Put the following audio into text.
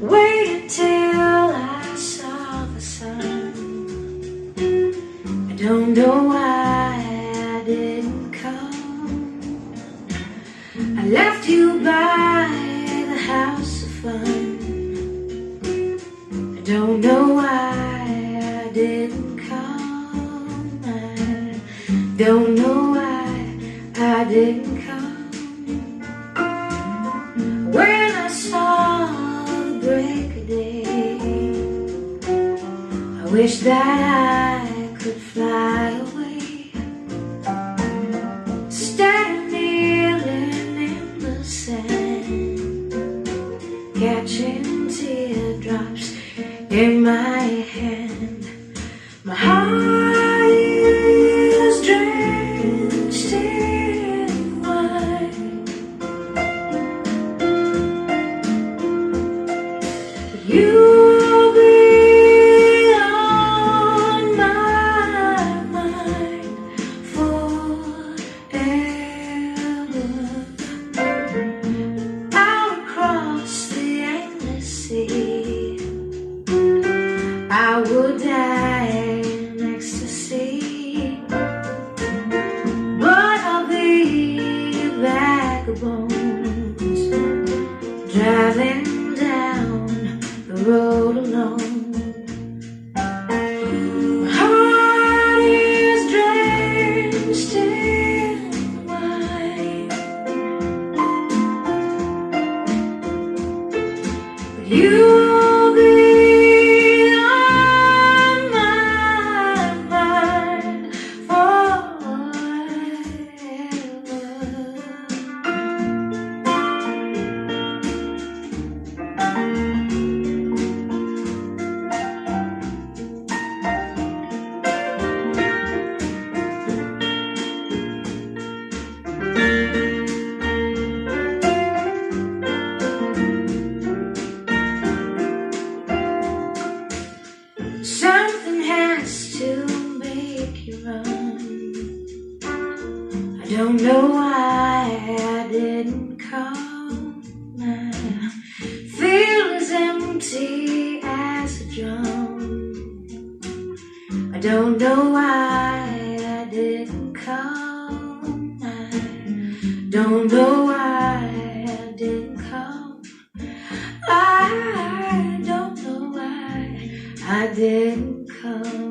Waited till I saw the sun. I don't know why I didn't come. I left you by the house of fun. I don't know why I didn't come. I don't know why I didn't come. When I saw the break of day, I wish that I could fly away, instead of kneeling in the sand, catching teardrops in my hand. My heart is drenched in wine. You'll be on my mind forever. Out across the endless sea, I would die in ecstasy, but I'll be a vagabond, driving down the road alone. My heart is drenched in wine. You'll be on my mind forever. Something has to make you run. I don't know why I didn't come. I feel as empty as a drum. I don't know why I didn't come. I don't know why I didn't come. I don't know why I didn't come.